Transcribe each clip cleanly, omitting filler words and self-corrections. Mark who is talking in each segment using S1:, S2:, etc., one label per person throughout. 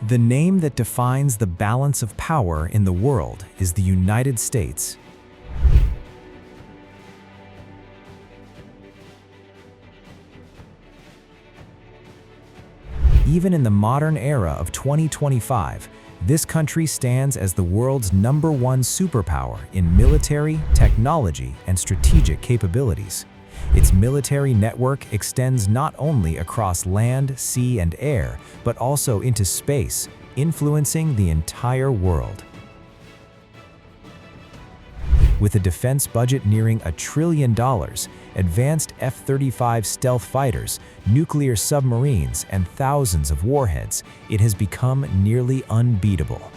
S1: The name that defines the balance of power in the world is the United States. Even in the modern era of 2025, this country stands as the world's #1 superpower in military, technology, and strategic capabilities. Its military network extends not only across land, sea, and air, but also into space, influencing the entire world. With a defense budget nearing $1 trillion, advanced F-35 stealth fighters, nuclear submarines, and thousands of warheads, it has become nearly unbeatable.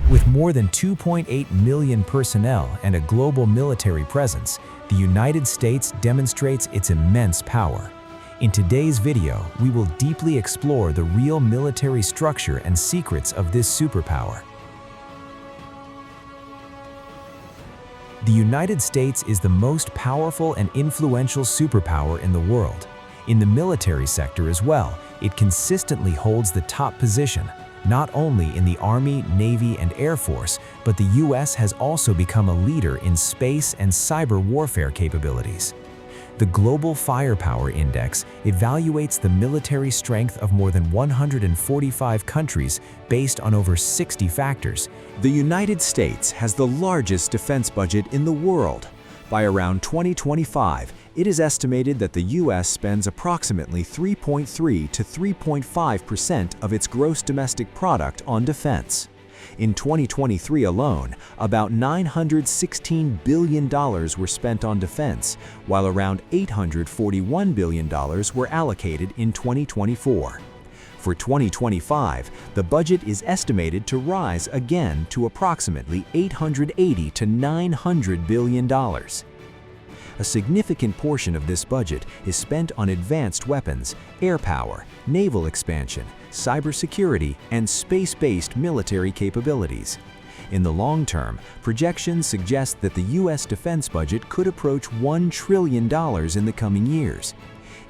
S1: With more than 2.8 million personnel and a global military presence, the United States demonstrates its immense power. In today's video, we will deeply explore the real military structure and secrets of this superpower. The United States is the most powerful and influential superpower in the world. In the military sector as well, it consistently holds the top position, not only in the Army, Navy, and Air Force, but the US has also become a leader in space and cyber warfare capabilities. The Global Firepower Index evaluates the military strength of more than 145 countries based on over 60 factors.
S2: The United States has the largest defense budget in the world. By around 2025, it is estimated that the U.S. spends approximately 3.3 to 3.5% of its gross domestic product on defense. In 2023 alone, about $916 billion were spent on defense, while around $841 billion were allocated in 2024. For 2025, the budget is estimated to rise again to approximately $880 to $900 billion. A significant portion of this budget is spent on advanced weapons, air power, naval expansion, cybersecurity, and space-based military capabilities. In the long term, projections suggest that the U.S. defense budget could approach $1 trillion in the coming years.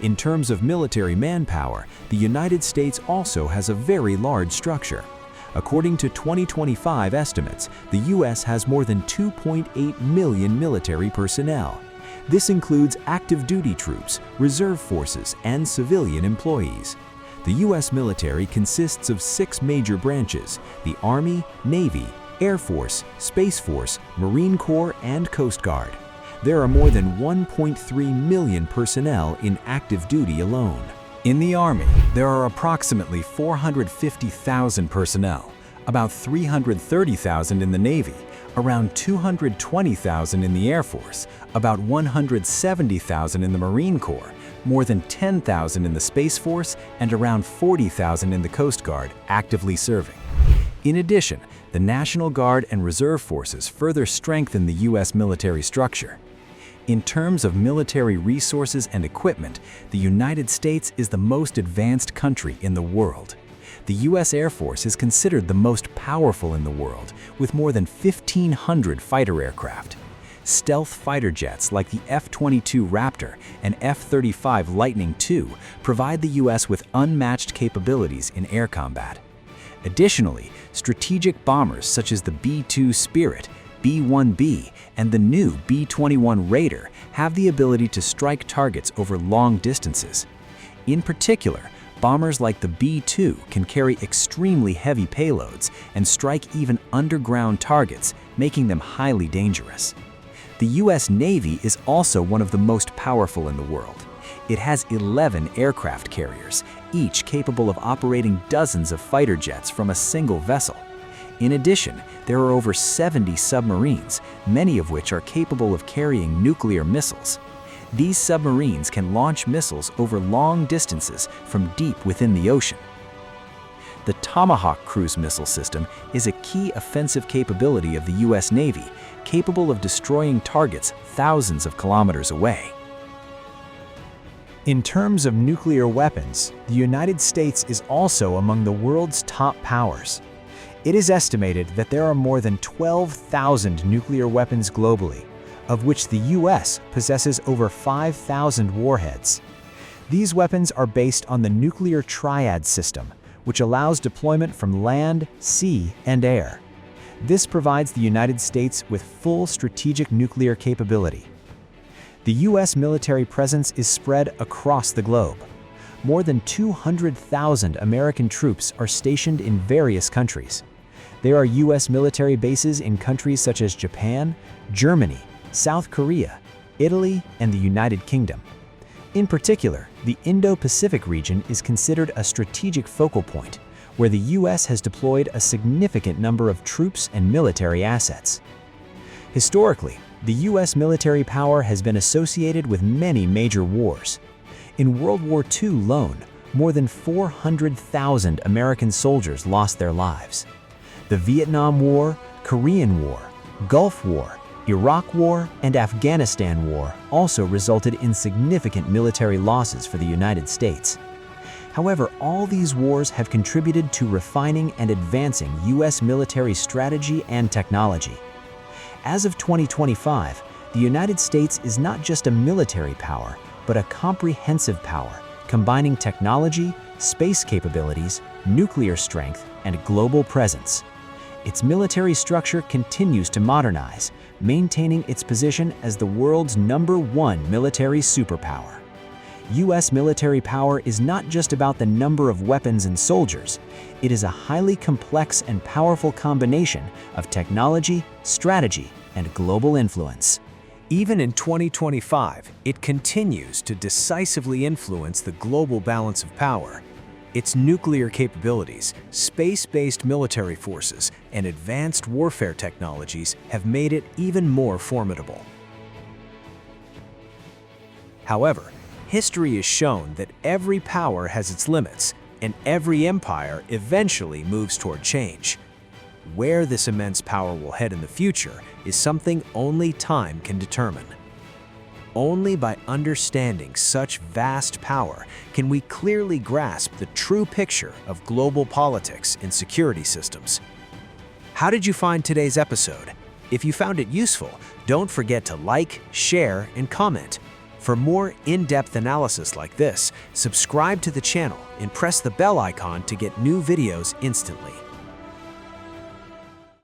S2: In terms of military manpower, the United States also has a very large structure. According to 2025 estimates, the U.S. has more than 2.8 million military personnel. This includes active duty troops, reserve forces, and civilian employees. The U.S. military consists of 6 major branches: the Army, Navy, Air Force, Space Force, Marine Corps, and Coast Guard. There are more than 1.3 million personnel in active duty alone. In the Army, there are approximately 450,000 personnel, about 330,000 in the Navy, around 220,000 in the Air Force, about 170,000 in the Marine Corps, more than 10,000 in the Space Force, and around 40,000 in the Coast Guard actively serving. In addition, the National Guard and Reserve Forces further strengthen the U.S. military structure. In terms of military resources and equipment, the United States is the most advanced country in the world. The U.S. Air Force is considered the most powerful in the world, with more than 1,500 fighter aircraft. Stealth fighter jets like the F-22 Raptor and F-35 Lightning II provide the U.S. with unmatched capabilities in air combat. Additionally, strategic bombers such as the B-2 Spirit, B-1B, and the new B-21 Raider have the ability to strike targets over long distances. In particular, bombers like the B-2 can carry extremely heavy payloads and strike even underground targets, making them highly dangerous. The U.S. Navy is also one of the most powerful in the world. It has 11 aircraft carriers, each capable of operating dozens of fighter jets from a single vessel. In addition, there are over 70 submarines, many of which are capable of carrying nuclear missiles. These submarines can launch missiles over long distances from deep within the ocean. The Tomahawk cruise missile system is a key offensive capability of the U.S. Navy, capable of destroying targets thousands of kilometers away.
S1: In terms of nuclear weapons, the United States is also among the world's top powers. It is estimated that there are more than 12,000 nuclear weapons globally, of which the U.S. possesses over 5,000 warheads. These weapons are based on the nuclear triad system, which allows deployment from land, sea, and air. This provides the United States with full strategic nuclear capability. The U.S. military presence is spread across the globe. More than 200,000 American troops are stationed in various countries. There are U.S. military bases in countries such as Japan, Germany, South Korea, Italy, and the United Kingdom. In particular, the Indo-Pacific region is considered a strategic focal point, where the U.S. has deployed a significant number of troops and military assets. Historically, the U.S. military power has been associated with many major wars. In World War II alone, more than 400,000 American soldiers lost their lives. The Vietnam War, Korean War, Gulf War, Iraq War, and Afghanistan War also resulted in significant military losses for the United States. However, all these wars have contributed to refining and advancing U.S. military strategy and technology. As of 2025, the United States is not just a military power, but a comprehensive power, combining technology, space capabilities, nuclear strength, and global presence. Its military structure continues to modernize, maintaining its position as the world's #1 military superpower. U.S. military power is not just about the number of weapons and soldiers. It is a highly complex and powerful combination of technology, strategy, and global influence. Even in 2025, it continues to decisively influence the global balance of power. Its nuclear capabilities, space-based military forces, and advanced warfare technologies have made it even more formidable. However, history has shown that every power has its limits, and every empire eventually moves toward change. Where this immense power will head in the future is something only time can determine. Only by understanding such vast power can we clearly grasp the true picture of global politics and security systems. How did you find today's episode? If you found it useful, don't forget to like, share, and comment. For more in-depth analysis like this, subscribe to the channel and press the bell icon to get new videos instantly.